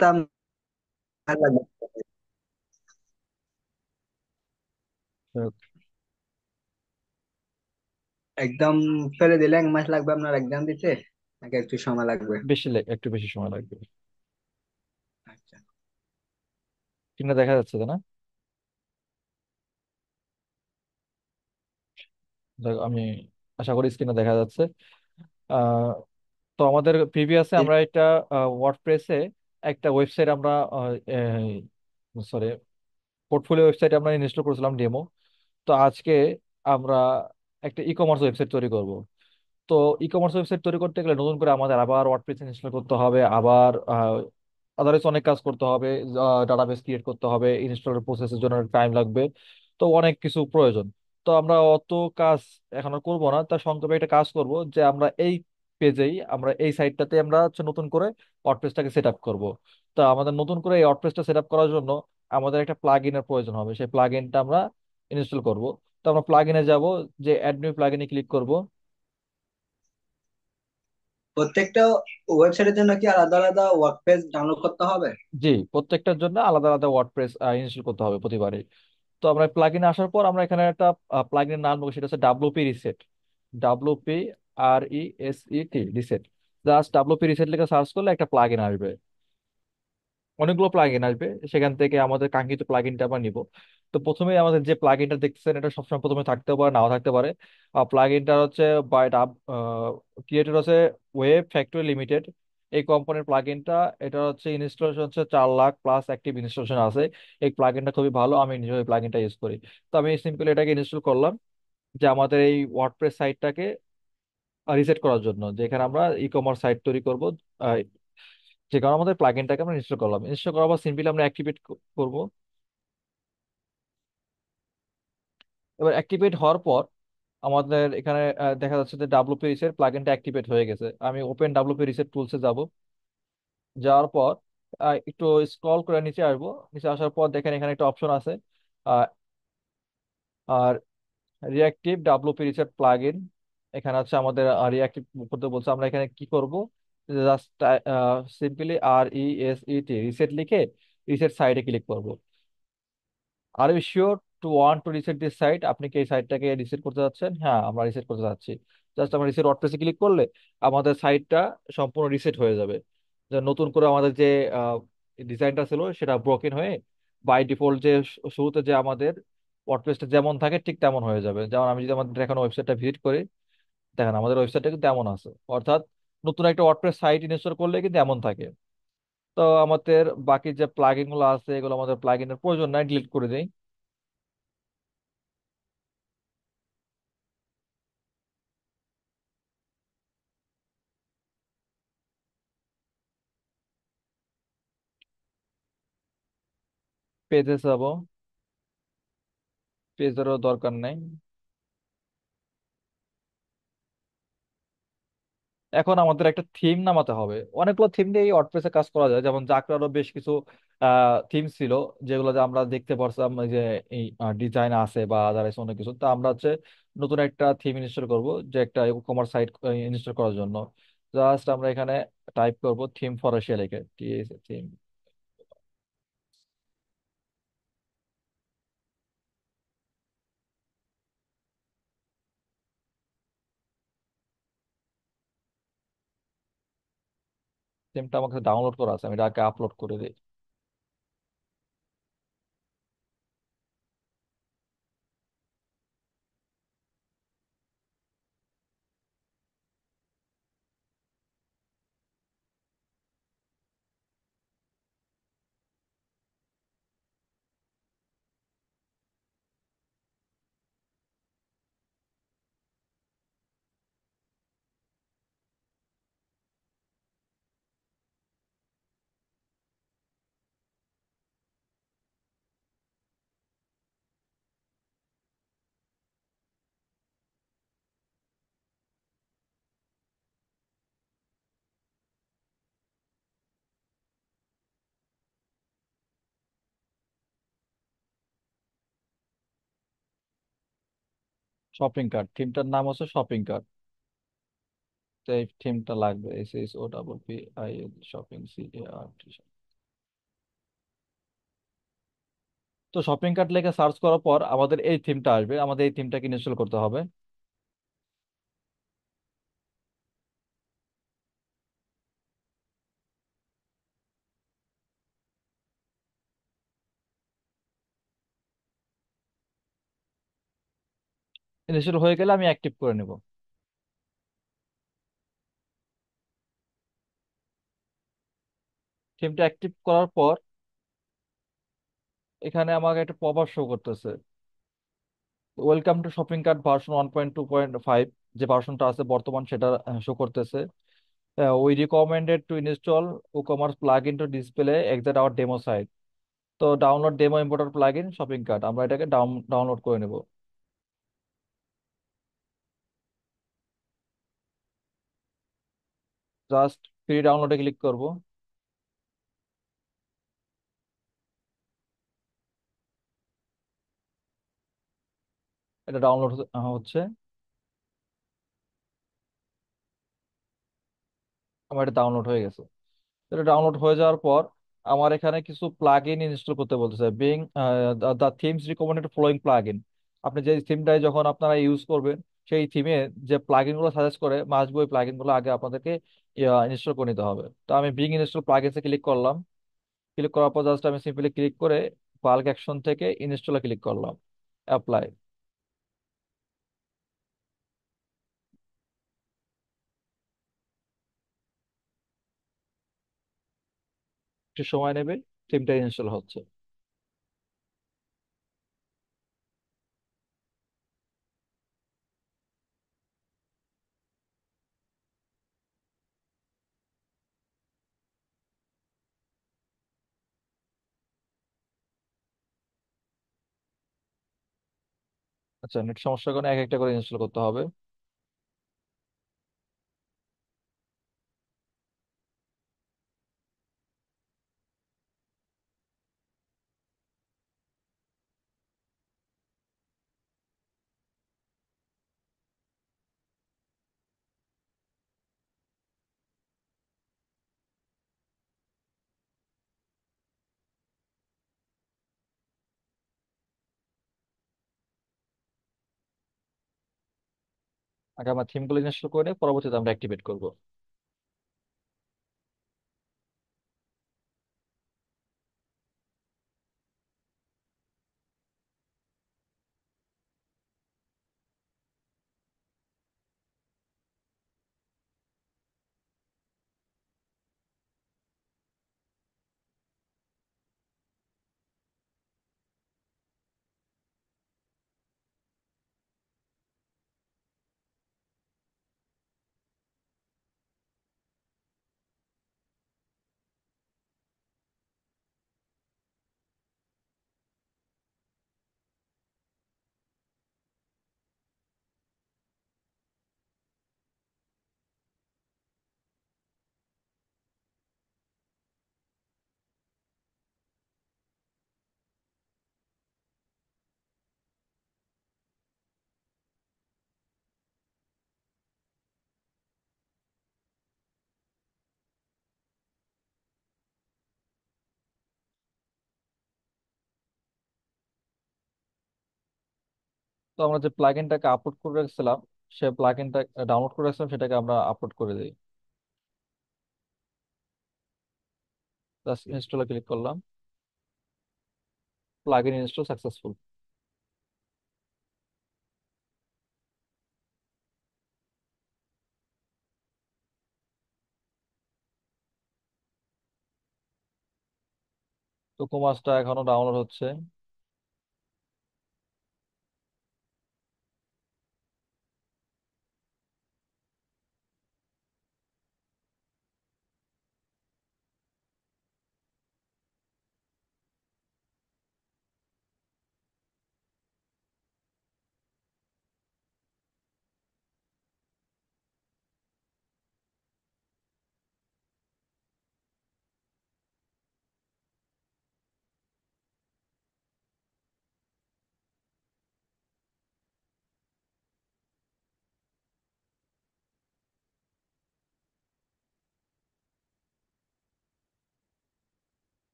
তো লাগবে। তো একদম ফেলে দিলে 1 মাস লাগবে আপনার এক্সাম দিতে, নাকি একটু সময় লাগবে? একটু বেশি সময় লাগবে। আচ্ছা। স্ক্রিনে দেখা যাচ্ছে তাই না? আমি আশা করি স্ক্রিনে দেখা যাচ্ছে। আহ, তো আমাদের প্রিভিয়াসে আমরা এটা ওয়ার্ডপ্রেসে একটা ওয়েবসাইট আমরা সরি পোর্টফোলিও ওয়েবসাইট আমরা ইনস্টল করেছিলাম ডেমো। তো আজকে আমরা একটা ই কমার্স ওয়েবসাইট তৈরি করব। তো ই কমার্স ওয়েবসাইট তৈরি করতে গেলে নতুন করে আমাদের আবার ওয়ার্ডপ্রেস ইনস্টল করতে হবে, আবার আদারওয়াইজ অনেক কাজ করতে হবে। ডাটাবেস ক্রিয়েট করতে হবে, ইনস্টলের প্রসেসের জন্য টাইম লাগবে। তো অনেক কিছু প্রয়োজন। তো আমরা অত কাজ এখন আর করবো না, তার সংক্ষেপে একটা কাজ করব যে আমরা এই পেজেই, আমরা এই সাইটটাতে আমরা হচ্ছে নতুন করে ওয়ার্ডপ্রেসটাকে সেট আপ করবো। তো আমাদের নতুন করে এই ওয়ার্ডপ্রেসটা সেট আপ করার জন্য আমাদের একটা প্লাগ ইনের প্রয়োজন হবে, সেই প্লাগ ইনটা আমরা ইনস্টল করব। তো আমরা প্লাগ ইনে যাবো, যে অ্যাড নিউ প্লাগ ইনে ক্লিক করব। প্রত্যেকটা ওয়েবসাইটের জন্য কি আলাদা আলাদা ওয়ার্ড পেজ ডাউনলোড করতে হবে? জি, প্রত্যেকটার জন্য আলাদা আলাদা ওয়ার্ডপ্রেস ইনস্টল করতে হবে প্রতিবারে। তো আমরা প্লাগইনে আসার পর আমরা এখানে একটা প্লাগইনের নাম দেবো, সেটা হচ্ছে WP reset. WPRESET reset. Just WP reset লিখে সার্চ করলে একটা প্লাগইন আসবে, অনেকগুলো প্লাগইন আসবে। সেখান থেকে আমাদের কাঙ্ক্ষিত প্লাগইনটা আমরা নিব। তো প্রথমে আমাদের যে প্লাগইনটা দেখতেছেন, এটা সবসময় প্রথমে থাকতে পারে, নাও থাকতে পারে। প্লাগইনটা হচ্ছে বাই ক্রিয়েটেড হচ্ছে ওয়েব ফ্যাক্টরি লিমিটেড, এই কোম্পানির প্লাগইনটা। এটা হচ্ছে ইনস্টলেশন হচ্ছে 4 লাখ প্লাস অ্যাক্টিভ ইনস্টলেশন আছে। এই প্লাগইনটা খুবই ভালো, আমি নিজে এই প্লাগইনটা ইউজ করি। তো আমি সিম্পলি এটাকে ইনস্টল করলাম, যে আমাদের এই ওয়ার্ডপ্রেস সাইটটাকে রিসেট করার জন্য, যেখানে আমরা ই কমার্স সাইট তৈরি করব। যে কারণে আমাদের প্লাগইনটাকে আমরা ইনস্টল করলাম, ইনস্টল করার পর সিম্পলি আমরা অ্যাক্টিভেট করব। এবার অ্যাক্টিভেট হওয়ার পর আমাদের এখানে দেখা যাচ্ছে যে ডাব্লিউপি রিসেট প্লাগইনটা অ্যাক্টিভেট হয়ে গেছে। আমি ওপেন ডাব্লিউপি রিসেট টুলসে যাব। যাওয়ার পর একটু স্ক্রল করে নিচে আসবো। নিচে আসার পর দেখেন এখানে একটা অপশন আছে, আহ, আর রিঅ্যাক্টিভ ডাব্লিউপি রিসেট প্লাগইন। এখানে হচ্ছে আমাদের রিঅ্যাক্টিভ করতে বলছে। আমরা এখানে কি করব, জাস্ট সিম্পলি RESET রিসেট লিখে রিসেট সাইডে ক্লিক করব। Are you sure to want to reset this site, আপনি কি এই সাইটটাকে রিসেট করতে যাচ্ছেন? হ্যাঁ, আমরা রিসেট করতে যাচ্ছি। জাস্ট আমরা রিসেট ওয়ার্ডপ্রেসে ক্লিক করলে আমাদের সাইটটা সম্পূর্ণ রিসেট হয়ে যাবে। যে নতুন করে আমাদের যে ডিজাইনটা ছিল সেটা ব্রোকেন হয়ে বাই ডিফল্ট যে শুরুতে যে আমাদের ওয়ার্ডপ্রেসটা যেমন থাকে ঠিক তেমন হয়ে যাবে। যেমন আমি যদি আমাদের এখন ওয়েবসাইটটা ভিজিট করি, দেখেন আমাদের ওয়েবসাইটটা কিন্তু এমন আছে। অর্থাৎ নতুন একটা ওয়ার্ডপ্রেস সাইট ইনস্টল করলে কিন্তু এমন থাকে। তো আমাদের বাকি যে প্লাগইন গুলো আছে, এগুলো আমাদের প্লাগইনের প্রয়োজন নাই, ডিলিট করে দিই। পেজে যাবো, পেজেরও দরকার নেই। এখন আমাদের একটা থিম নামাতে হবে। অনেকগুলো থিম দিয়ে এই ওয়ার্ডপ্রেসে কাজ করা যায়, যেমন জাকরারও বেশ কিছু থিম ছিল, যেগুলো যে আমরা দেখতে পারছিলাম এই যে এই ডিজাইন আছে বা আদারওয়াইজ অনেক কিছু। তো আমরা হচ্ছে নতুন একটা থিম ইনস্টল করব, যে একটা ই কমার্স সাইট ইনস্টল করার জন্য। জাস্ট আমরা এখানে টাইপ করব থিম ফর এশিয়া লিখে, থিম। থিমটা আমাকে ডাউনলোড করা আছে, আমি এটাকে আপলোড করে দিই। শপিং কার্ট, থিমটার নাম হচ্ছে শপিং কার্ট। তো এই থিমটা লাগবে, SHOPPING, শপিং CART। তো শপিং কার্ট লেখে সার্চ করার পর আমাদের এই থিমটা আসবে, আমাদের এই থিমটাকে ইনস্টল করতে হবে। ইনস্টল হয়ে গেলে আমি অ্যাক্টিভ করে নেব। থিমটা অ্যাক্টিভ করার পর এখানে আমাকে একটা পপ আপ শো করতেছে, welcome to shopping cart version 1.2.5, যে ভার্সনটা আছে বর্তমান সেটা শো করতেছে। We recommended to install WooCommerce plugin to display exact our demo site. তো download demo importer plugin shopping cart, আমরা এটাকে ডাউনলোড করে নেব। জাস্ট ফ্রি ডাউনলোডে ক্লিক করব। এটা ডাউনলোড হচ্ছে। আমার এটা ডাউনলোড হয়ে গেছে। এটা ডাউনলোড হয়ে যাওয়ার পর আমার এখানে কিছু প্লাগ ইন ইনস্টল করতে বলতেছে, being the themes recommended following plug in. আপনি যে থিমটাই যখন আপনারা ইউজ করবেন, সেই থিমে যে প্লাগ ইন গুলো সাজেস্ট করে মাস্ট বই প্লাগ ইন গুলো আগে আপনাদেরকে ইনস্টল করে নিতে হবে। তো আমি বিং ইনস্টল প্লাগ ইনসে ক্লিক করলাম। ক্লিক করার পর জাস্ট আমি সিম্পলি ক্লিক করে বাল্ক অ্যাকশন থেকে ইনস্টলে ক্লিক করলাম, অ্যাপ্লাই। একটু সময় নেবে, থিমটা ইনস্টল হচ্ছে। আচ্ছা, নেট সমস্যার কারণে এক একটা করে ইনস্টল করতে হবে। আগে আমরা থিমগুলো ইনস্টল করে নিয়ে পরবর্তীতে আমরা অ্যাক্টিভেট করব। তো আমরা যে প্লাগইনটাকে আপলোড করে রাখছিলাম, সে প্লাগইনটা ডাউনলোড করে রাখছিলাম, সেটাকে আমরা আপলোড করে দিই। জাস্ট ইনস্টলে ক্লিক করলাম, প্লাগইন ইনস্টল সাকসেসফুল। তো কুমাসটা এখনো ডাউনলোড হচ্ছে।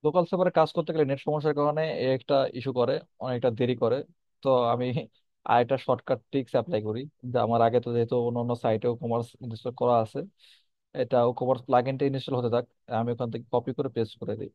লোকাল সার্ভারে কাজ করতে গেলে নেট সমস্যার কারণে এ একটা ইস্যু করে, অনেকটা দেরি করে। তো আমি আরেকটা শর্টকাট ট্রিক্স অ্যাপ্লাই করি, যে আমার আগে তো যেহেতু অন্য অন্য সাইটেও কমার্স ইনস্টল করা আছে, এটা কমার্স প্লাগইনটা ইনস্টল হতে থাক, আমি ওখান থেকে কপি করে পেস্ট করে দিই।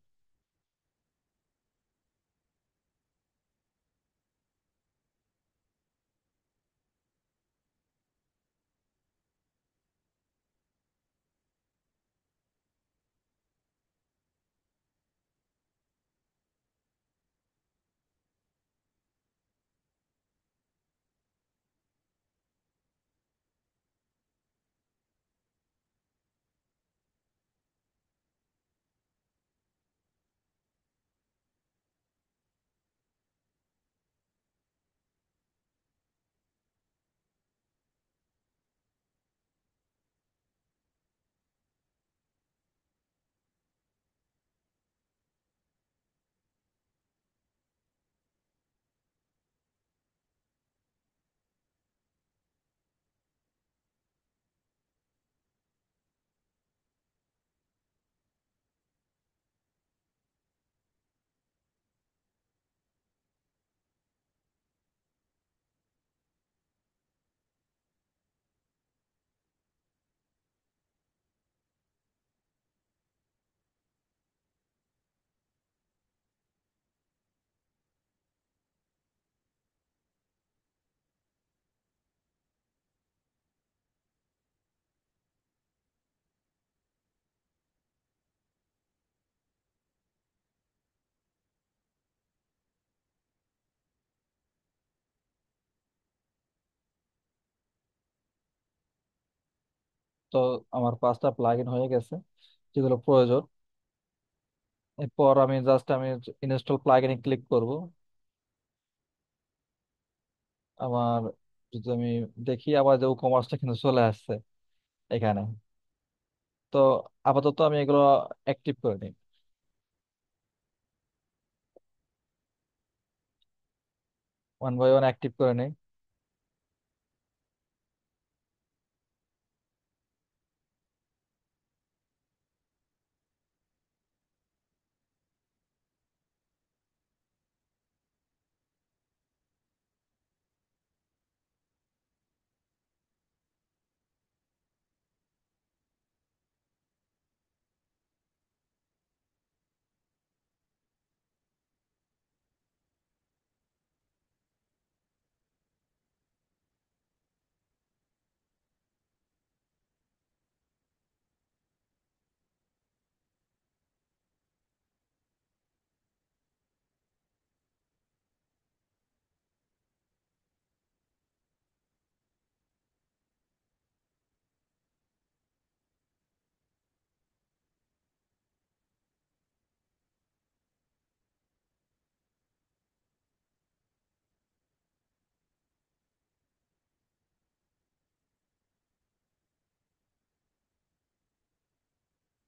তো আমার 5টা প্লাগইন হয়ে গেছে যেগুলো প্রয়োজন। এরপর আমি ইনস্টল প্লাগইনে ক্লিক করব। আমার যদি আমি দেখি আবার যে কমার্সটা কিন্তু চলে আসছে এখানে। তো আপাতত আমি এগুলো অ্যাক্টিভ করে নিই, ওয়ান বাই ওয়ান অ্যাক্টিভ করে নিই।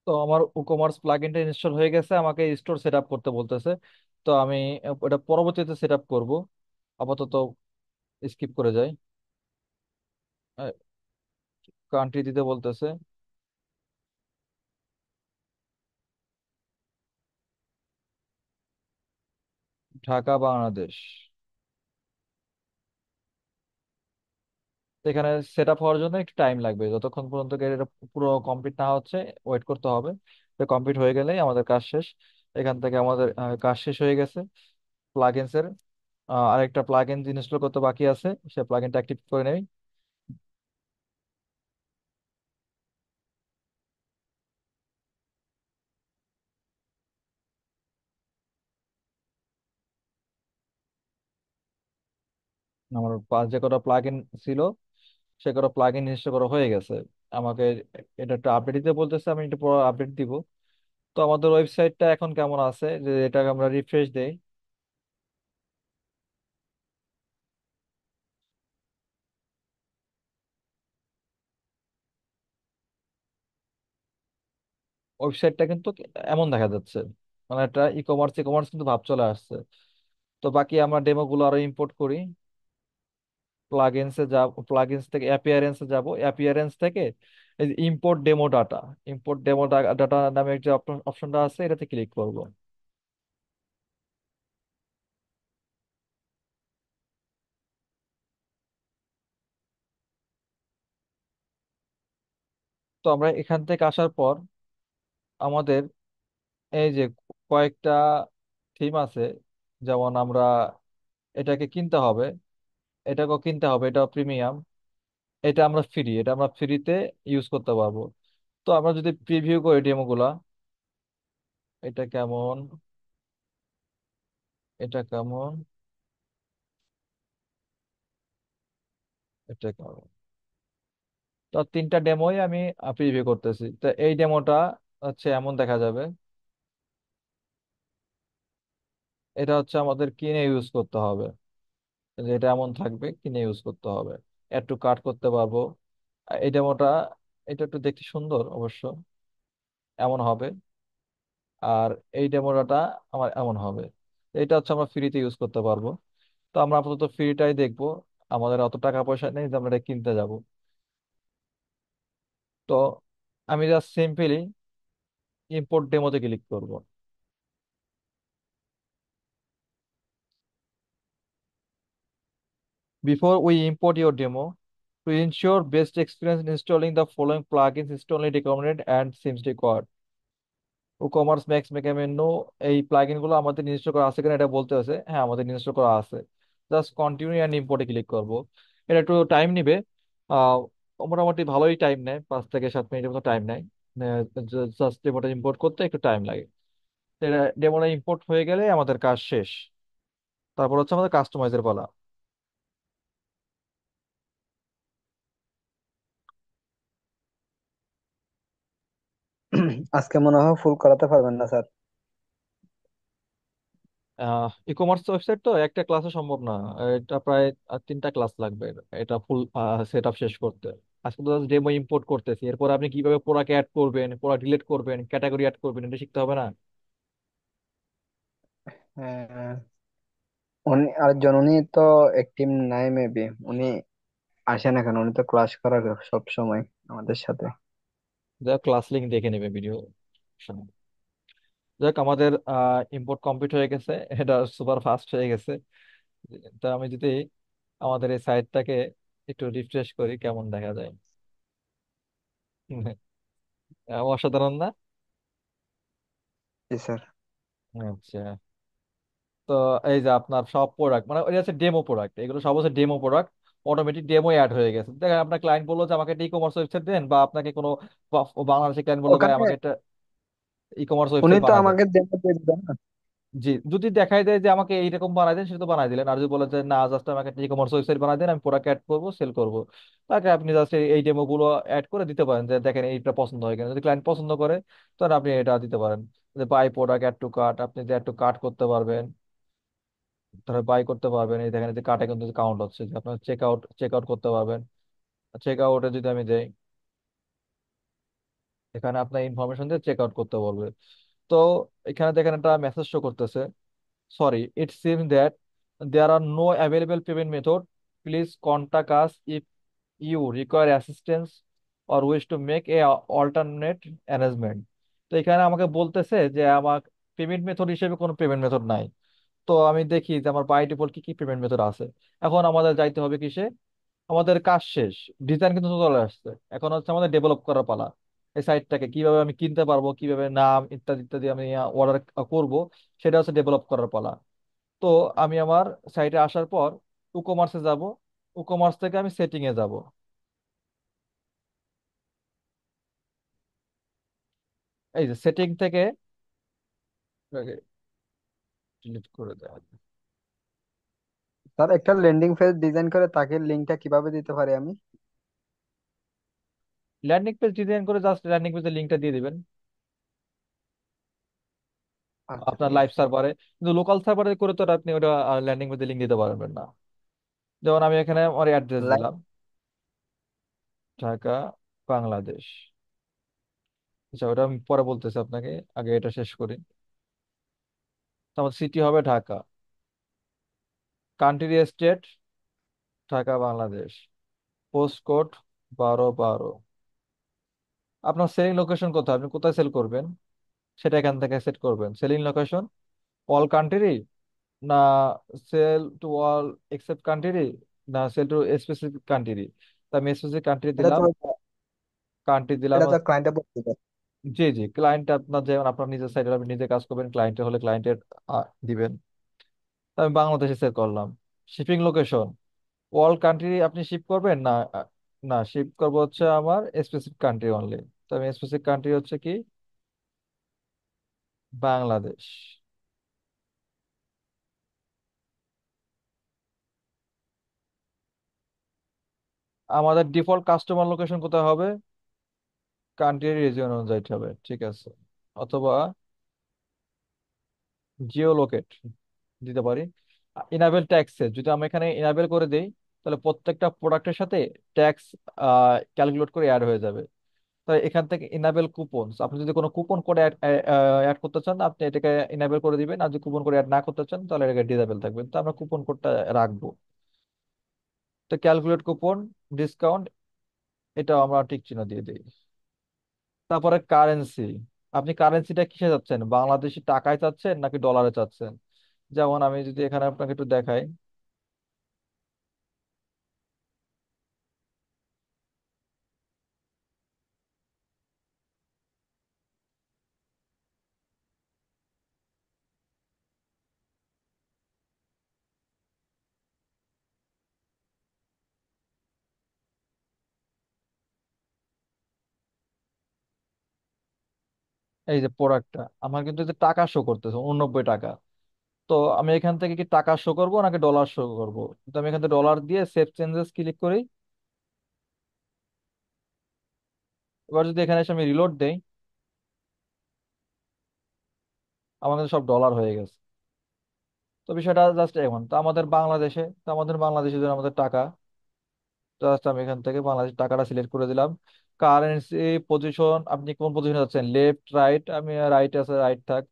তো আমার কমার্স প্লাগইনটা ইনস্টল হয়ে গেছে, আমাকে স্টোর সেট আপ করতে বলতেছে। তো আমি এটা পরবর্তীতে সেট আপ করবো, আপাতত স্কিপ করে যাই। কান্ট্রি দিতে বলতেছে, ঢাকা বাংলাদেশ। তো এখানে সেট আপ হওয়ার জন্য একটু টাইম লাগবে, যতক্ষণ পর্যন্ত এটা পুরো কমপ্লিট না হচ্ছে ওয়েট করতে হবে। কমপ্লিট হয়ে গেলেই আমাদের কাজ শেষ। এখান থেকে আমাদের কাজ শেষ হয়ে গেছে প্লাগইনস এর। আরেকটা প্লাগইন ইনস্টল করতে বাকি আছে, সে প্লাগইনটা অ্যাক্টিভ করে নেই। আমার যে কটা প্লাগইন ছিল সে কটা প্লাগইন ইনস্টল করা হয়ে গেছে। আমাকে এটা একটা আপডেট দিতে বলতেছে, আমি একটু পর আপডেট দিব। তো আমাদের ওয়েবসাইটটা এখন কেমন আছে, যে এটাকে আমরা রিফ্রেশ দেই। ওয়েবসাইটটা কিন্তু এমন দেখা যাচ্ছে, মানে একটা ই কমার্স কিন্তু ভাব চলে আসছে। তো বাকি আমরা ডেমো গুলো আরো ইম্পোর্ট করি। প্লাগইনসে যাব, প্লাগইনস থেকে অ্যাপিয়ারেন্সে যাব, অ্যাপিয়ারেন্স থেকে এই import demo data, import demo data নামে যে অপশনটা আছে এটাতে ক্লিক করব। তো আমরা এখান থেকে আসার পর আমাদের এই যে কয়েকটা থিম আছে, যেমন আমরা এটাকে কিনতে হবে, এটাকেও কিনতে হবে, এটা প্রিমিয়াম, এটা আমরা ফ্রি, এটা আমরা ফ্রিতে ইউজ করতে পারবো। তো আমরা যদি প্রিভিউ করি ডেমো গুলা, এটা কেমন, এটা কেমন, এটা কেমন, তো তিনটা ডেমোই আমি প্রিভিউ করতেছি। তো এই ডেমোটা হচ্ছে এমন দেখা যাবে, এটা হচ্ছে আমাদের কিনে ইউজ করতে হবে, যে এটা এমন থাকবে, কিনে ইউজ করতে হবে, একটু কাট করতে পারবো। এই ডেমোটা, এটা একটু দেখতে সুন্দর অবশ্য, এমন হবে। আর এই ডেমোটা আমার এমন হবে। এটা হচ্ছে আমরা ফ্রিতে ইউজ করতে পারবো। তো আমরা আপাতত ফ্রিটাই দেখবো, আমাদের অত টাকা পয়সা নেই যে আমরা এটা কিনতে যাব। তো আমি জাস্ট সিম্পলি ইম্পোর্ট ডেমোতে ক্লিক করব। Before we import your demo, to ensure best experience in installing the following plugins is only recommended and seems required. WooCommerce Max Mega Menu, এই প্লাগইন গুলো আমাদের ইনস্টল করা আছে কিনা এটা বলতে আছে, হ্যাঁ আমাদের ইনস্টল করা আছে। জাস্ট কন্টিনিউ অ্যান্ড ইম্পোর্টে ক্লিক করব। এটা একটু টাইম নিবে, আহ মোটামুটি ভালোই টাইম নেয়, 5 থেকে 7 মিনিটের মতো টাইম নেয়। জাস্ট ডেমোটা ইম্পোর্ট করতে একটু টাইম লাগে। এটা ডেমোটা ইম্পোর্ট হয়ে গেলে আমাদের কাজ শেষ। তারপর হচ্ছে আমাদের কাস্টমাইজের পালা। আজকে মনে হয় ফুল করাতে পারবেন না স্যার। ই কমার্স ওয়েবসাইট তো একটা ক্লাসে সম্ভব না, এটা প্রায় 3টা ক্লাস লাগবে এটা ফুল সেট আপ শেষ করতে। আজকে তো ডেমো ইম্পোর্ট করতেছি, এরপর আপনি কিভাবে প্রোডাক্ট অ্যাড করবেন, প্রোডাক্ট ডিলিট করবেন, ক্যাটাগরি অ্যাড করবেন, এটা শিখতে হবে না? হ্যাঁ, উনি আরেকজন, উনি তো একটিম নাই মেবি, উনি আসে না কেন? উনি তো ক্লাস করার সব সময় আমাদের সাথে। যাক ক্লাস লিঙ্ক দেখে নেবে ভিডিও। যাক আমাদের ইম্পোর্ট কমপ্লিট হয়ে গেছে, এটা সুপার ফাস্ট হয়ে গেছে। তা আমি যদি আমাদের এই সাইটটাকে একটু রিফ্রেশ করি, কেমন দেখা যায়? অসাধারণ না? জি স্যার। আচ্ছা। তো এই যে আপনার সব প্রোডাক্ট, মানে ওই হচ্ছে ডেমো প্রোডাক্ট, এগুলো সব হচ্ছে demo product. Automatic demo add হয়ে গেছে। দেখেন আপনার ক্লায়েন্ট বললো যে আমাকে একটা ই কমার্স ওয়েবসাইট দেন, বা আপনাকে কোনো বাংলাদেশের ক্লায়েন্ট বললো ভাই ওখানে আমাকে একটা ই কমার্স উনি ওয়েবসাইট তো বানাই দেন। আমাকে ডেমো দিয়ে দিবেন না? জি, যদি দেখাই দেয় যে আমাকে এইরকম বানাই দেন, সেটা তো বানাই দিলেন। আর যদি বলে যে না, জাস্ট আমাকে একটা ই কমার্স ওয়েবসাইট বানাই দেন, আমি প্রোডাক্ট অ্যাড করবো, সেল করবো, তাকে আপনি জাস্ট এই ডেমো গুলো অ্যাড করে দিতে পারেন, যে দেখেন এইটা পছন্দ হয় কিনা। যদি ক্লায়েন্ট পছন্দ করে, তাহলে আপনি এটা দিতে পারেন, যে buy product add to cart, আপনি যে অ্যাড টু কার্ট করতে পারবেন, তাহলে বাই করতে পারবেন। এই দেখেন, এই যে কার্টে কিন্তু কাউন্ট হচ্ছে, যে আপনার চেক আউট করতে পারবেন। চেক আউটে যদি আমি যাই, এখানে আপনার ইনফরমেশন দিয়ে চেক আউট করতে বলবে। তো এখানে দেখেন একটা মেসেজ শো করতেছে, sorry it seems that there are no available payment method, please contact us if you require assistance or wish to make a alternate arrangement. তো এখানে আমাকে বলতেছে যে আমার পেমেন্ট মেথড হিসেবে কোনো পেমেন্ট মেথড নাই। তো আমি দেখি যে আমার বাই ডিফল্ট কি কি পেমেন্ট মেথড আছে। এখন আমাদের যাইতে হবে কিসে, আমাদের কাজ শেষ, ডিজাইন কিন্তু চলে আসছে, এখন হচ্ছে আমাদের ডেভেলপ করার পালা। এই সাইটটাকে কিভাবে আমি কিনতে পারবো, কিভাবে নাম ইত্যাদি ইত্যাদি আমি অর্ডার করব, সেটা হচ্ছে ডেভেলপ করার পালা। তো আমি আমার সাইটে আসার পর উকমার্সে যাব, উকমার্স থেকে আমি সেটিং এ যাব। এই যে সেটিং থেকে ডিলিট করে দেওয়া, স্যার, একটা ল্যান্ডিং পেজ ডিজাইন করে তাকে লিঙ্কটা কিভাবে দিতে পারি আমি? ল্যান্ডিং পেজ ডিজাইন করে জাস্ট ল্যান্ডিং পেজের লিঙ্কটা দিয়ে দিবেন আচ্ছা, আপনার ঠিক লাইভ আছে স্যার। সার্ভারে। কিন্তু লোকাল সার্ভারে করে তো আপনি ওটা ল্যান্ডিং পেজে লিঙ্ক দিতে পারবেন না। যেমন আমি এখানে আমার অ্যাড্রেস লাইক। দিলাম, ঢাকা, বাংলাদেশ। আচ্ছা, ওটা আমি পরে বলতেছি আপনাকে, আগে এটা শেষ করি। তো আমার সিটি হবে Dhaka, country state Dhaka Bangladesh, post code 1212। আপনার সেলিং লোকেশন কোথায়, আপনি কোথায় সেল করবেন, সেটা এখান থেকে সেট করবেন। সেলিং লোকেশন অল কান্ট্রি, না sell to all except country, না সেল টু স্পেসিফিক কান্ট্রি। তো আমি স্পেসিফিক কান্ট্রি এটা দিলাম। তো কান্ট্রি দিলাম এটা তো ক্লায়েন্টে বলে দিবে। জি জি, ক্লায়েন্ট আপনার যেমন আপনার নিজের সাইডে আপনি নিজে কাজ করবেন, ক্লায়েন্টের হলে ক্লায়েন্টের দিবেন। তো আমি বাংলাদেশে সেট করলাম। শিপিং লোকেশন, অল কান্ট্রি আপনি শিপ করবেন না? না, শিপ করবো হচ্ছে আমার স্পেসিফিক কান্ট্রি অনলি। তো আমি স্পেসিফিক কান্ট্রি হচ্ছে কি বাংলাদেশ। আমাদের ডিফল্ট কাস্টমার লোকেশন কোথায় হবে? কান্ট্রি রিজিয়ন অনুযায়ী হবে, ঠিক আছে। অথবা জিও লোকেট দিতে পারি। ইনাবেল ট্যাক্সে যদি আমি এখানে ইনাবেল করে দেই, তাহলে প্রত্যেকটা প্রোডাক্টের সাথে ট্যাক্স ক্যালকুলেট করে অ্যাড হয়ে যাবে। তাই এখান থেকে ইনাবেল কুপনস, আপনি যদি কোনো কুপন কোড অ্যাড করতে চান আপনি এটাকে ইনাবেল করে দিবেন, আর যদি কুপন কোড অ্যাড না করতে চান তাহলে এটাকে ডিসেবল থাকবে। তো আমরা কুপন কোডটা রাখবো। তো ক্যালকুলেট কুপন ডিসকাউন্ট, এটা আমরা টিক চিহ্ন দিয়ে দিই। তারপরে কারেন্সি, আপনি কারেন্সিটা কিসে চাচ্ছেন, বাংলাদেশি টাকায় চাচ্ছেন নাকি ডলারে চাচ্ছেন? যেমন আমি যদি এখানে আপনাকে একটু দেখাই, এই যে প্রোডাক্টটা আমার কিন্তু এই যে টাকা শো করতেছে 89 টাকা। তো আমি এখান থেকে কি টাকা শো করবো নাকি ডলার শো করবো? তো আমি এখান থেকে ডলার দিয়ে সেভ চেঞ্জেস ক্লিক করি। এবার যদি এখানে এসে আমি রিলোড দেই, আমার কিন্তু সব ডলার হয়ে গেছে। তো বিষয়টা জাস্ট এমন, তো আমাদের বাংলাদেশে, তো আমাদের বাংলাদেশে যদি আমাদের টাকা, জাস্ট আমি এখান থেকে বাংলাদেশ টাকাটা সিলেক্ট করে দিলাম। কারেন্সি পজিশন, আপনি কোন পজিশনে যাচ্ছেন, লেফট রাইট? আমি রাইট আছে, রাইট থাক।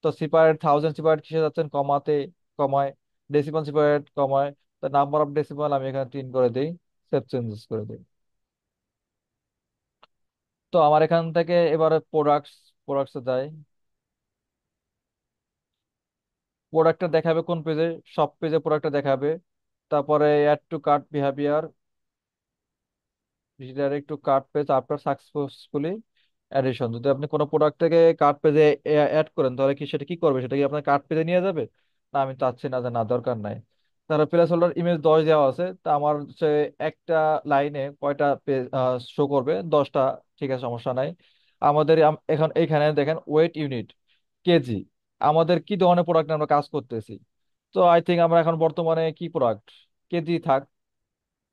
তো সিপারেট, থাউজেন্ড সিপারেট কিসে যাচ্ছেন, কমাতে? কমায়। ডেসিমাল সিপারেট কমায়। তো নাম্বার অফ ডেসিমাল আমি এখানে 3 করে দিই, সেভ চেঞ্জেস করে দিই। তো আমার এখান থেকে এবারে প্রোডাক্টসে যাই। প্রোডাক্টটা দেখাবে কোন পেজে? সব পেজে প্রোডাক্টটা দেখাবে। তারপরে add to cart behaviour, redirect to cart page after successfully addition. যদি আপনি কোনো প্রোডাক্ট থেকে কার্ট পেজে অ্যাড করেন তাহলে কি সেটা কি করবে, সেটা কি আপনার কার্ট পেজে নিয়ে যাবে? না, আমি চাচ্ছি না, যে না, দরকার নাই। তাহলে প্লেস হোল্ডার ইমেজ 10 দেওয়া আছে, তা আমার হচ্ছে একটা লাইনে কয়টা পেজ শো করবে? 10টা। ঠিক আছে, সমস্যা নাই। আমাদের এখন এইখানে দেখেন ওয়েট ইউনিট, কেজি। আমাদের কি ধরনের প্রোডাক্ট আমরা কাজ করতেছি? তো আই থিঙ্ক আমরা এখন বর্তমানে কি প্রোডাক্ট, কেজি থাক,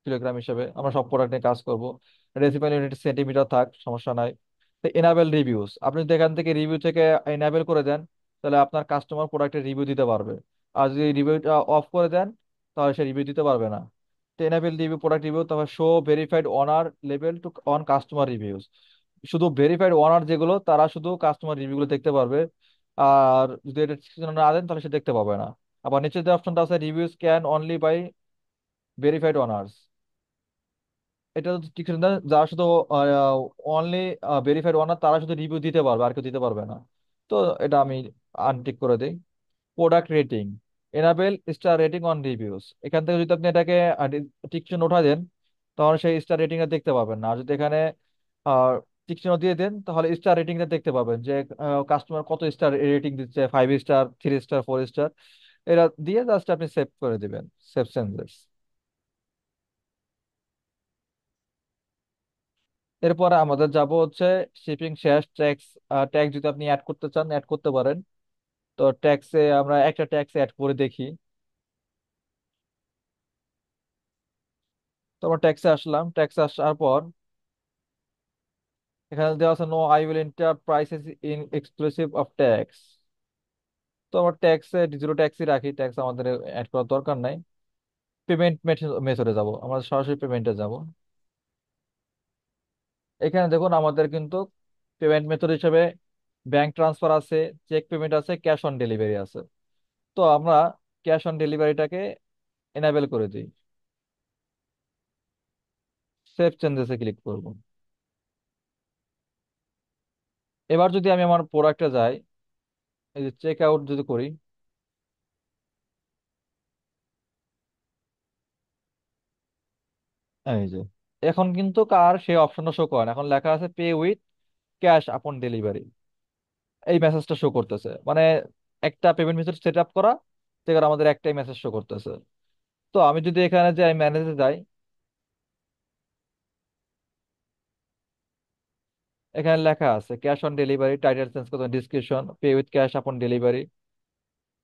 কিলোগ্রাম হিসেবে আমরা সব প্রোডাক্ট নিয়ে কাজ করব। ডেসিমাল ইউনিট সেন্টিমিটার থাক, সমস্যা নাই। তো এনাবেল রিভিউস, আপনি যদি এখান থেকে রিভিউ থেকে এনাবেল করে দেন, তাহলে আপনার কাস্টমার প্রোডাক্টের রিভিউ দিতে পারবে। আর যদি রিভিউটা অফ করে দেন, তাহলে সে রিভিউ দিতে পারবে না। তো এনাবেল রিভিউ, প্রোডাক্ট রিভিউ, তারপর show verified owner level to on customer reviews. শুধু ভেরিফাইড অনার যেগুলো, তারা শুধু কাস্টমার রিভিউগুলো দেখতে পারবে। আর যদি এটা না দেন তাহলে সে দেখতে পাবে না। আবার নিচে যে অপশনটা আছে, reviews can only by verified owners, এটা তো ঠিক না। যারা শুধু অনলি ভেরিফাইড ওনার, তারা শুধু রিভিউ দিতে পারবে, আর কেউ দিতে পারবে না। তো এটা আমি আনটিক করে দিই। Product rating, enable star rating on reviews. এখান থেকে যদি আপনি এটাকে টিক চিহ্ন উঠা দেন, তাহলে সেই স্টার রেটিংটা দেখতে পাবেন না। আর যদি এখানে টিক চিহ্ন দিয়ে দেন, তাহলে স্টার রেটিংটা দেখতে পাবেন, যে কাস্টমার কত স্টার রেটিং দিচ্ছে, 5 স্টার, 3 স্টার, 4 স্টার। এটা দিয়ে জাস্ট আপনি সেভ করে দিবেন, সেভ চেঞ্জেস। এরপরে আমাদের যাব হচ্ছে শিপিং শেষ, ট্যাক্স। ট্যাক্স যদি আপনি অ্যাড করতে চান অ্যাড করতে পারেন। তো ট্যাক্সে আমরা একটা ট্যাক্স অ্যাড করে দেখি। তো আমরা ট্যাক্সে আসলাম, ট্যাক্সে আসার পর এখানে দেওয়া আছে no I will enter prices in exclusive of tax. তো আমরা ট্যাক্সে জিরো ট্যাক্সই রাখি, ট্যাক্স আমাদের অ্যাড করার দরকার নাই। পেমেন্ট মেথডে যাব, আমরা সরাসরি পেমেন্টে যাব। এখানে দেখুন আমাদের কিন্তু পেমেন্ট মেথড হিসেবে ব্যাংক ট্রান্সফার আছে, চেক পেমেন্ট আছে, ক্যাশ অন ডেলিভারি আছে। তো আমরা ক্যাশ অন ডেলিভারিটাকে এনাবেল করে দিই, সেভ চেঞ্জেসে ক্লিক করব। এবার যদি আমি আমার প্রোডাক্টে যাই, এই যে চেক আউট যদি করি, এই যে এখন কিন্তু কার সেই অপশনটা শো করে না। এখন লেখা আছে পে উইথ ক্যাশ আপন ডেলিভারি, এই মেসেজটা শো করতেছে। মানে একটা পেমেন্ট মেথড সেট আপ করা, সেখানে আমাদের একটাই মেসেজ শো করতেছে। তো আমি যদি এখানে যাই, ম্যানেজে যাই, এখানে লেখা আছে cash on delivery, title change করতে, ডিসক্রিপশন, পে উইথ ক্যাশ আপন ডেলিভারি।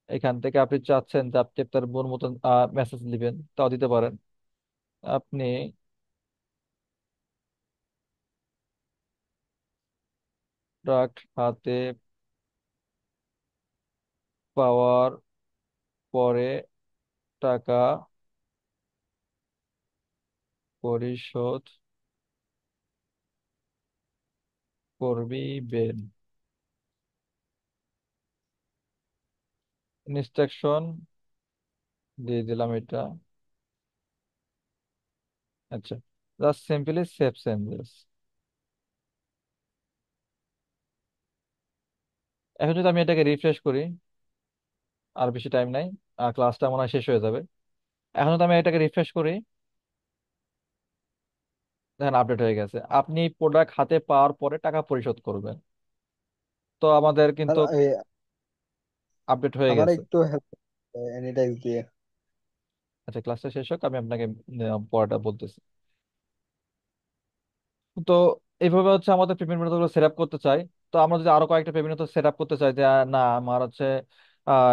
এখান থেকে আপনি চাচ্ছেন যে আপনি আপনার মন মতন মেসেজ দিবেন, তাও দিতে পারেন। আপনি প্রোডাক্ট হাতে পাওয়ার পরে টাকা পরিশোধ করবিবেন, ইনস্ট্রাকশন দিয়ে দিলাম এটা। আচ্ছা, জাস্ট সিম্পলি সেভ চেঞ্জেস। এখন যদি আমি এটাকে রিফ্রেশ করি, আর বেশি টাইম নাই, ক্লাসটা মনে হয় শেষ হয়ে যাবে। এখন যদি আমি এটাকে রিফ্রেশ করি, দেখেন আপডেট হয়ে গেছে, আপনি প্রোডাক্ট হাতে পাওয়ার পরে টাকা পরিশোধ করবেন। তো আমাদের আর কিন্তু আপডেট হয়ে আমার গেছে। একটু হেল্প এনিটাইজ দিয়ে। আচ্ছা, ক্লাসটা শেষ হোক, আমি আপনাকে পড়াটা বলতেছি। তো এইভাবে হচ্ছে আমাদের পেমেন্ট মেথডগুলো সেট আপ করতে চাই। তো আমরা যদি আরো কয়েকটা পেমেন্ট মেথড সেট আপ করতে চাই যে না আমার হচ্ছে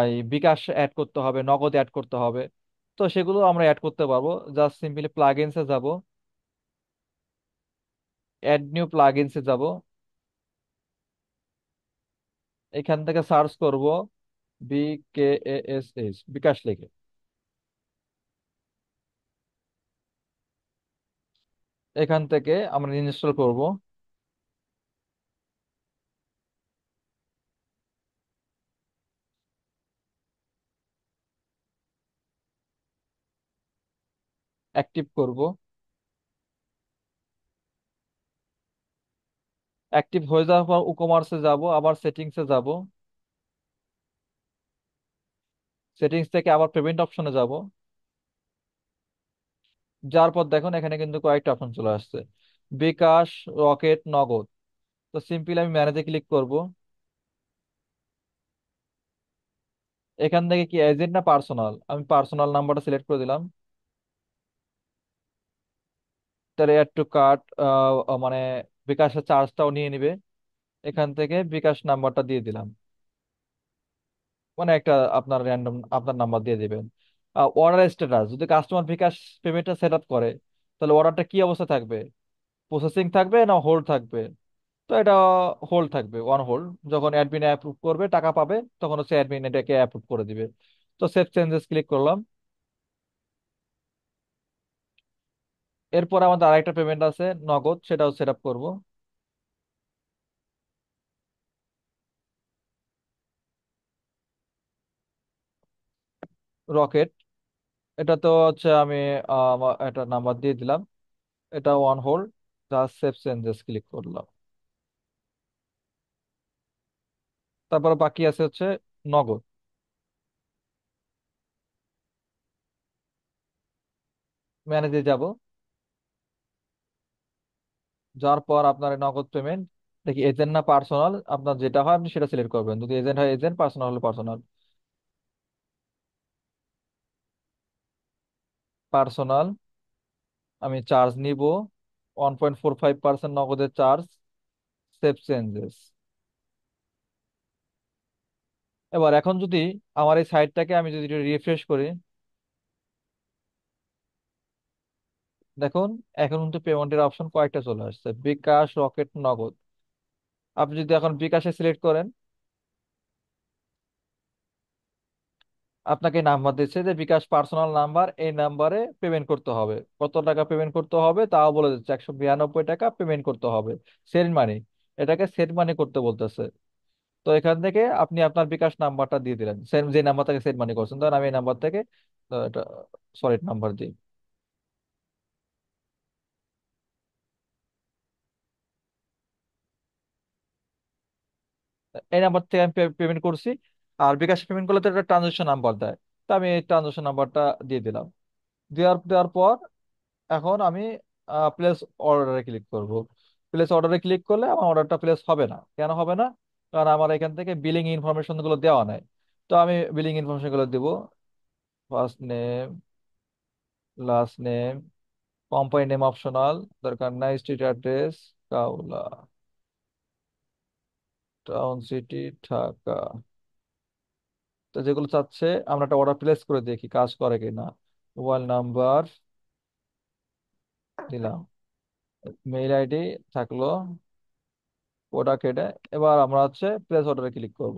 এই বিকাশ অ্যাড করতে হবে, নগদ অ্যাড করতে হবে, তো সেগুলো আমরা অ্যাড করতে পারবো। জাস্ট সিম্পলি প্লাগইনসে যাব, অ্যাড নিউ প্লাগইনসে যাব, এখান থেকে সার্চ করব BKASH বিকাশ লিখে। এখান থেকে আমরা ইনস্টল করব। অ্যাক্টিভ করব। অ্যাক্টিভ হয়ে যাওয়ার পর উকমার্সে যাব, আবার সেটিংসে যাব, সেটিংস থেকে আবার পেমেন্ট অপশনে যাব। যার পর দেখুন এখানে কিন্তু কয়েকটা অপশন চলে আসছে, বিকাশ, রকেট, নগদ। তো সিম্পলি আমি ম্যানেজে ক্লিক করব। এখান থেকে কি এজেন্ট না পার্সোনাল, আমি পার্সোনাল নাম্বারটা সিলেক্ট করে দিলাম। তাহলে অ্যাড টু কার্ট, মানে বিকাশের চার্জটাও নিয়ে নিবে। এখান থেকে বিকাশ নাম্বারটা দিয়ে দিলাম, মানে একটা আপনার র্যান্ডম আপনার নাম্বার দিয়ে দিবেন। অর্ডার স্ট্যাটাস, যদি কাস্টমার বিকাশ পেমেন্টটা সেট আপ করে, তাহলে অর্ডারটা কি অবস্থা থাকবে, প্রসেসিং থাকবে না হোল্ড থাকবে? তো এটা হোল্ড থাকবে, অন হোল্ড। যখন অ্যাডমিন অ্যাপ্রুভ করবে, টাকা পাবে, তখন হচ্ছে অ্যাডমিন এটাকে অ্যাপ্রুভ করে দিবে। তো সেভ চেঞ্জেস ক্লিক করলাম। এরপর আমাদের আরেকটা পেমেন্ট আছে নগদ, সেটাও সেট আপ করবো। রকেট, এটা তো হচ্ছে আমি একটা নাম্বার দিয়ে দিলাম, এটা on hold. Just save changes click করলাম। তারপর বাকি আছে হচ্ছে নগদ। ম্যানেজে যাব, যাওয়ার পর আপনার এই নগদ পেমেন্ট দেখি এজেন্ট না পার্সোনাল, আপনার যেটা হয় আপনি সেটা সিলেক্ট করবেন। যদি এজেন্ট হয় এজেন্ট, পার্সোনাল হলে পার্সোনাল। পার্সোনাল, আমি চার্জ নিব 1.45% নগদের চার্জ। Save changes. এবার এখন যদি আমার এই সাইটটাকে আমি যদি রিফ্রেশ করি, দেখুন এখন কিন্তু পেমেন্টের অপশন কয়েকটা চলে আসছে, বিকাশ, রকেট, নগদ। আপনি যদি এখন বিকাশে সিলেক্ট করেন, আপনাকে নাম্বার দিচ্ছে যে বিকাশ পার্সোনাল নাম্বার, এই নাম্বারে পেমেন্ট করতে হবে। কত টাকা পেমেন্ট করতে হবে তাও বলে দিচ্ছে, 192 টাকা পেমেন্ট করতে হবে। সেন্ড মানি, এটাকে সেন্ড মানি করতে বলতেছে। তো এখান থেকে আপনি আপনার বিকাশ নাম্বারটা দিয়ে দিলেন, যে নাম্বার থেকে সেন্ড মানি করছেন। ধরেন আমি এই নাম্বার থেকে এটা সলিড নাম্বার দিই, এই নাম্বার থেকে আমি পেমেন্ট করছি। আর বিকাশ পেমেন্ট করলে তো একটা ট্রানজেকশন নাম্বার দেয়, তো আমি এই ট্রানজেকশন নাম্বারটা দিয়ে দিলাম। দেওয়ার দেওয়ার পর এখন আমি প্লেস অর্ডারে ক্লিক করব। প্লেস অর্ডারে ক্লিক করলে আমার অর্ডারটা প্লেস হবে না। কেন হবে না? কারণ আমার এখান থেকে বিলিং ইনফরমেশন গুলো দেওয়া নাই। তো আমি বিলিং ইনফরমেশন গুলো দিব। First name, last name, company name optional, দরকার নাই। Street address Kawla, town city Dhaka. তো যেগুলো চাচ্ছে আমরা একটা অর্ডার প্লেস করে দেখি কাজ করে কিনা। মোবাইল নাম্বার দিলাম, মেইল আইডি থাকলো, প্রোডাক্ট এটা। এবার আমরা হচ্ছে প্লেস অর্ডারে ক্লিক করব।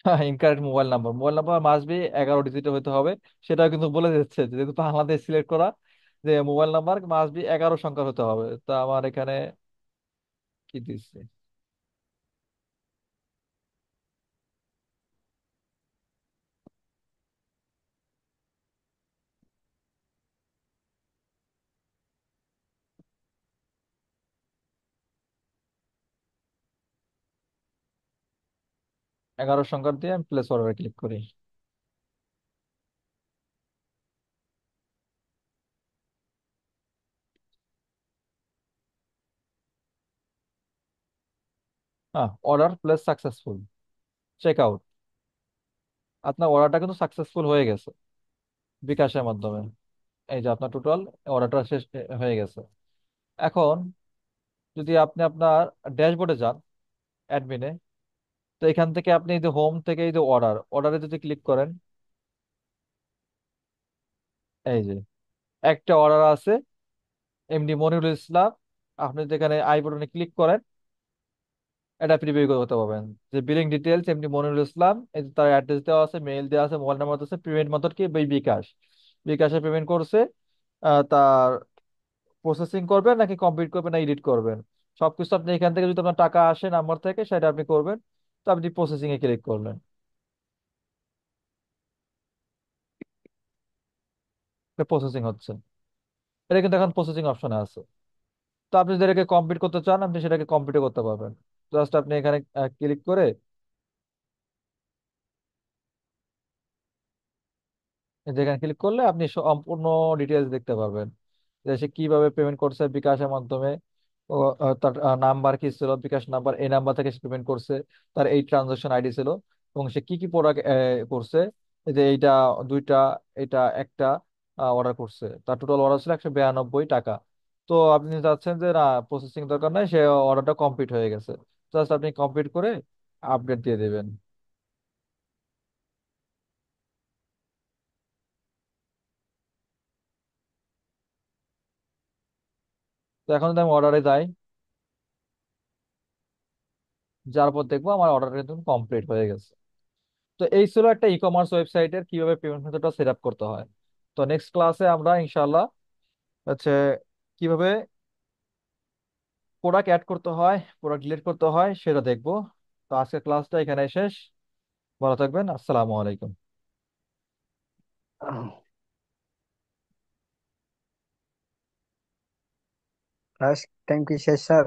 হ্যাঁ, incorrect mobile number. Mobile number must be 11 ডিজিটের হতে হবে। সেটাও কিন্তু বলে দিচ্ছে যে, যেহেতু বাংলাদেশ সিলেক্ট করা, যে মোবাইল নাম্বার মাস্ট বি 11 সংখ্যার হতে হবে। তা আমার এখানে কি দিচ্ছে? 11 সংখ্যার দিয়ে আমি প্লেস অর্ডারে ক্লিক করি। হ্যাঁ, order place successful, check out. আপনার অর্ডারটা কিন্তু সাকসেসফুল হয়ে গেছে বিকাশের মাধ্যমে। এই যে আপনার টোটাল অর্ডারটা শেষ হয়ে গেছে। এখন যদি আপনি আপনার ড্যাশবোর্ডে যান, অ্যাডমিনে, তো এখান থেকে আপনি এই যে হোম থেকে এই যে অর্ডারে যদি ক্লিক করেন, এই যে একটা অর্ডার আছে, এমডি মনিরুল ইসলাম। আপনি যদি এখানে আই বাটনে ক্লিক করেন, এটা প্রিভিউ করতে পারবেন। যে বিলিং ডিটেলস এমডি মনিরুল ইসলাম, এই যে তার অ্যাড্রেস দেওয়া আছে, মেইল দেওয়া আছে, মোবাইল নাম্বার আছে, পেমেন্ট মেথড কি বিকাশ। বিকাশে পেমেন্ট করছে। তার প্রসেসিং করবেন নাকি কমপ্লিট করবেন না এডিট করবেন, সবকিছু আপনি এখান থেকে যদি আপনার টাকা আসে নাম্বার থেকে সেটা আপনি করবেন। তো আপনি প্রসেসিং এ ক্লিক করলেন, প্রসেসিং হচ্ছে। এটা কিন্তু এখন প্রসেসিং অপশনে আছে। তো আপনি যদি এটাকে কমপ্লিট করতে চান, আপনি সেটাকে কমপ্লিট করতে পারবেন। জাস্ট আপনি এখানে ক্লিক করে, যেখানে ক্লিক করলে আপনি সম্পূর্ণ ডিটেলস দেখতে পারবেন। যে সে কিভাবে পেমেন্ট করছে বিকাশের মাধ্যমে, ও তার নাম্বার কি ছিল, বিকাশ নাম্বার, এই নাম্বার থেকে সে পেমেন্ট করছে, তার এই ট্রানজাকশন আইডি ছিল, এবং সে কি কি প্রোডাক্ট করছে। এই যে এইটা দুইটা, এটা একটা অর্ডার করছে, তার টোটাল অর্ডার ছিল 192 টাকা। তো আপনি চাচ্ছেন যে না, প্রসেসিং দরকার নাই, সে অর্ডারটা কমপ্লিট হয়ে গেছে। জাস্ট আপনি কমপ্লিট করে আপডেট দিয়ে দেবেন। তো এখন যদি আমি অর্ডারে যাই, যার পর দেখবো আমার অর্ডারটা কিন্তু কমপ্লিট হয়ে গেছে। তো এই ছিল একটা ই কমার্স ওয়েবসাইটের কিভাবে পেমেন্ট মেথডটা সেট আপ করতে হয়। তো নেক্সট ক্লাসে আমরা ইনশাল্লাহ হচ্ছে কিভাবে প্রোডাক্ট অ্যাড করতে হয়, প্রোডাক্ট ডিলিট করতে হয় সেটা দেখবো। তো আজকের ক্লাসটা এখানে শেষ। ভালো থাকবেন, আসসালামু আলাইকুম। ক্লাস টাইম কি শেষ স্যার?